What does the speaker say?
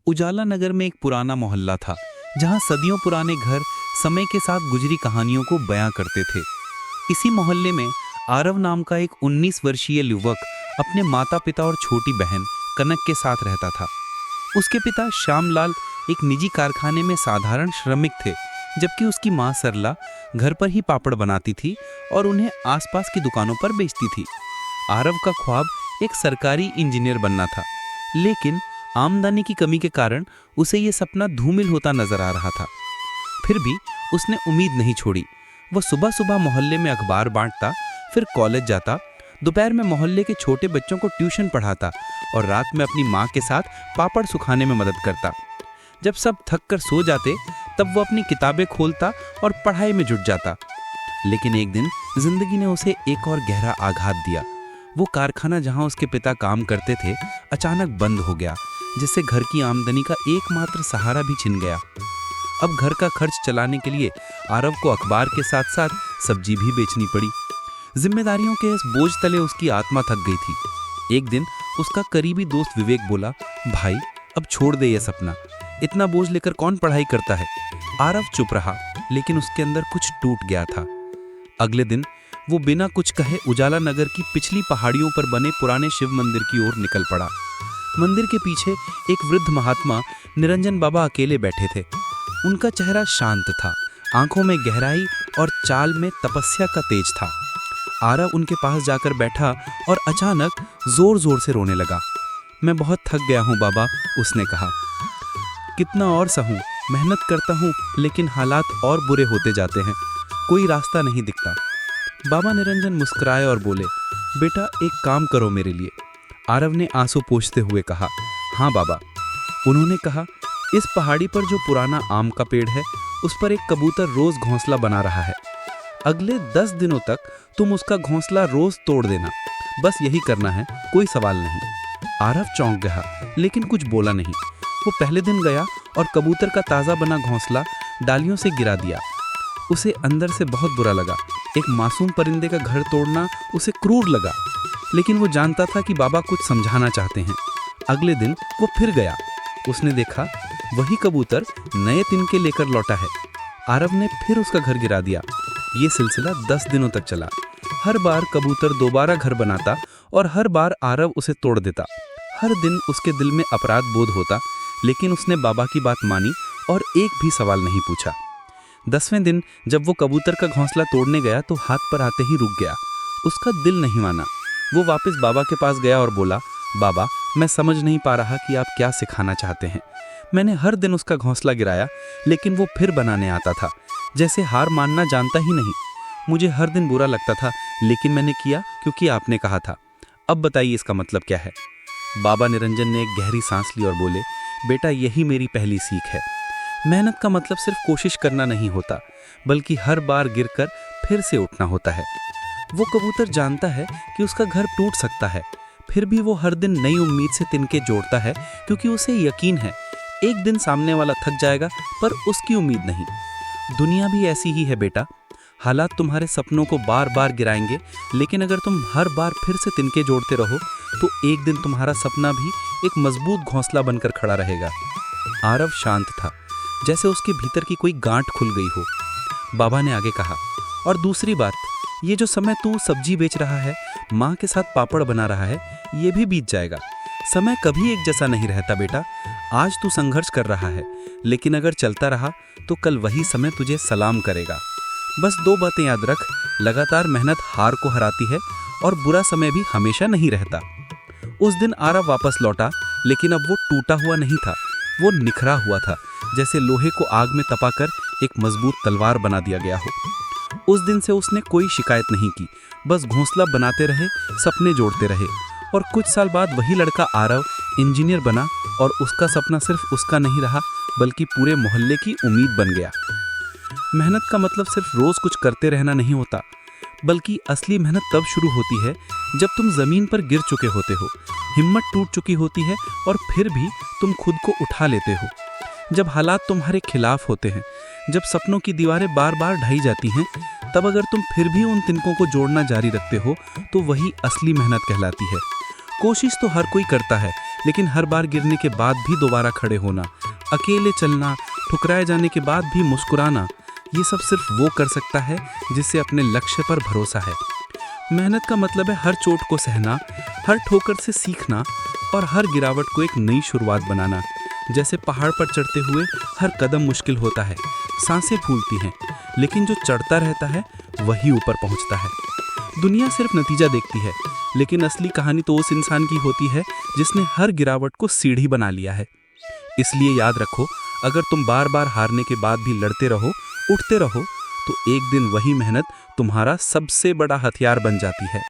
उजाला नगर में एक पुराना मोहल्ला था जहां सदियों पुराने घर समय के साथ गुजरी कहानियों को बयां करते थे। इसी मोहल्ले में आरव नाम का एक 19 वर्षीय युवक अपने माता पिता और छोटी बहन कनक के साथ रहता था। उसके पिता श्यामलाल एक निजी कारखाने में साधारण श्रमिक थे, जबकि उसकी मां सरला घर पर ही पापड़ बनाती थी और उन्हें आसपास की दुकानों पर बेचती थी। आरव का ख्वाब एक सरकारी इंजीनियर बनना था, लेकिन आमदनी की कमी के कारण उसे ये सपना धूमिल होता नजर आ रहा था। फिर भी उसने उम्मीद नहीं छोड़ी। वह सुबह सुबह मोहल्ले में अखबार बांटता, फिर कॉलेज जाता, दोपहर में मोहल्ले के छोटे बच्चों को ट्यूशन पढ़ाता और रात में अपनी माँ के साथ पापड़ सुखाने में मदद करता। जब सब थक कर सो जाते तब वो अपनी किताबें खोलता और पढ़ाई में जुट जाता। लेकिन एक दिन जिंदगी ने उसे एक और गहरा आघात दिया। वो कारखाना जहां उसके पिता काम करते थे अचानक बंद हो गया, जिससे घर की आमदनी का एकमात्र सहारा भी छिन गया। अब घर का खर्च चलाने के लिए आरव को अखबार के साथ साथ सब्जी भी बेचनी पड़ी। जिम्मेदारियों के इस बोझ तले उसकी आत्मा थक गई थी। एक दिन उसका करीबी दोस्त विवेक बोला, भाई अब छोड़ दे ये सपना, इतना बोझ लेकर कौन पढ़ाई करता है। आरव चुप रहा, लेकिन उसके अंदर कुछ टूट गया था। अगले दिन वो बिना कुछ कहे उजाला नगर की पिछली पहाड़ियों पर बने पुराने शिव मंदिर की ओर निकल पड़ा। मंदिर के पीछे एक वृद्ध महात्मा निरंजन बाबा अकेले बैठे थे। उनका चेहरा शांत था, आंखों में गहराई और चाल में तपस्या का तेज था। आरव उनके पास जाकर बैठा और अचानक जोर जोर से रोने लगा। मैं बहुत थक गया हूँ बाबा, उसने कहा। कितना और सहूं, मेहनत करता हूँ लेकिन हालात और बुरे होते जाते हैं, कोई रास्ता नहीं दिखता। बाबा निरंजन मुस्कुराए और बोले, बेटा एक काम करो मेरे लिए। आरव ने आंसू पोंछते हुए कहा, हाँ बाबा। उन्होंने कहा, इस पहाड़ी पर जो पुराना आम का पेड़ है उस पर एक कबूतर रोज घोंसला बना रहा है। अगले 10 दिनों तक तुम उसका घोंसला रोज तोड़ देना, बस यही करना है, कोई सवाल नहीं। आरव चौंक गया, लेकिन कुछ बोला नहीं। वो पहले दिन गया और कबूतर का ताज़ा बना घोंसला डालियों से गिरा दिया। उसे अंदर से बहुत बुरा लगा। एक मासूम परिंदे का घर तोड़ना उसे क्रूर लगा, लेकिन वो जानता था कि बाबा कुछ समझाना चाहते हैं। अगले दिन वो फिर गया। उसने देखा वही कबूतर नए तिनके लेकर लौटा है। आरव ने फिर उसका घर गिरा दिया। ये सिलसिला 10 दिनों तक चला। हर बार कबूतर दोबारा घर बनाता और हर बार आरव उसे तोड़ देता। हर दिन उसके दिल में अपराध बोध होता, लेकिन उसने बाबा की बात मानी और एक भी सवाल नहीं पूछा। 10वें दिन जब वो कबूतर का घोंसला तोड़ने गया तो हाथ पर आते ही रुक गया। उसका दिल नहीं माना। वो वापस बाबा के पास गया और बोला, बाबा मैं समझ नहीं पा रहा कि आप क्या सिखाना चाहते हैं। मैंने हर दिन उसका घोंसला गिराया, लेकिन वो फिर बनाने आता था, जैसे हार मानना जानता ही नहीं। मुझे हर दिन बुरा लगता था, लेकिन मैंने किया क्योंकि आपने कहा था। अब बताइए इसका मतलब क्या है। बाबा निरंजन ने एक गहरी सांस ली और बोले, बेटा यही मेरी पहली सीख है। मेहनत का मतलब सिर्फ कोशिश करना नहीं होता, बल्कि हर बार गिरकर फिर से उठना होता है। वो कबूतर जानता है कि उसका घर टूट सकता है, फिर भी वो हर दिन नई उम्मीद से तिनके जोड़ता है, क्योंकि उसे यकीन है एक दिन सामने वाला थक जाएगा, पर उसकी उम्मीद नहीं। दुनिया भी ऐसी ही है बेटा। हालात तुम्हारे सपनों को बार बार गिराएंगे, लेकिन अगर तुम हर बार फिर से तिनके जोड़ते रहो तो एक दिन तुम्हारा सपना भी एक मजबूत घोंसला बनकर खड़ा रहेगा। आरव शांत था, जैसे उसके भीतर की कोई गांठ खुल गई हो। बाबा ने आगे कहा, और दूसरी बात, ये जो समय तू सब्जी बेच रहा है, माँ के साथ पापड़ बना रहा है, ये भी बीत जाएगा। समय कभी एक जैसा नहीं रहता बेटा। आज तू संघर्ष कर रहा है, लेकिन अगर चलता रहा तो कल वही समय तुझे सलाम करेगा। बस 2 बातें याद रख, लगातार मेहनत हार को हराती है और बुरा समय भी हमेशा नहीं रहता। उस दिन आरव वापस लौटा, लेकिन अब वो टूटा हुआ नहीं था, वो निखरा हुआ था, जैसे लोहे को आग में तपाकर एक मजबूत तलवार बना दिया गया हो। उस दिन से उसने कोई शिकायत नहीं की, बस घोंसला बनाते रहे, सपने जोड़ते रहे। और कुछ साल बाद वही लड़का आरव इंजीनियर बना और उसका सपना सिर्फ उसका नहीं रहा, बल्कि पूरे मोहल्ले की उम्मीद बन गया। मेहनत का मतलब सिर्फ रोज कुछ करते रहना नहीं होता, बल्कि असली मेहनत तब शुरू होती है जब तुम जमीन पर गिर चुके होते हो, हिम्मत टूट चुकी होती है और फिर भी तुम खुद को उठा लेते हो। जब हालात तुम्हारे खिलाफ होते हैं, जब सपनों की दीवारें बार बार ढाई जाती हैं, तब अगर तुम फिर भी उन तिनकों को जोड़ना जारी रखते हो तो वही असली मेहनत कहलाती है। कोशिश तो हर कोई करता है, लेकिन हर बार गिरने के बाद भी दोबारा खड़े होना, अकेले चलना, ठुकराए जाने के बाद भी मुस्कुराना, ये सब सिर्फ वो कर सकता है जिससे अपने लक्ष्य पर भरोसा है। मेहनत का मतलब है हर चोट को सहना, हर ठोकर से सीखना और हर गिरावट को एक नई शुरुआत बनाना। जैसे पहाड़ पर चढ़ते हुए हर कदम मुश्किल होता है, सांसें फूलती हैं, लेकिन जो चढ़ता रहता है वही ऊपर पहुंचता है। दुनिया सिर्फ नतीजा देखती है, लेकिन असली कहानी तो उस इंसान की होती है जिसने हर गिरावट को सीढ़ी बना लिया है। इसलिए याद रखो, अगर तुम बार बार हारने के बाद भी लड़ते रहो, उठते रहो, तो एक दिन वही मेहनत तुम्हारा सबसे बड़ा हथियार बन जाती है।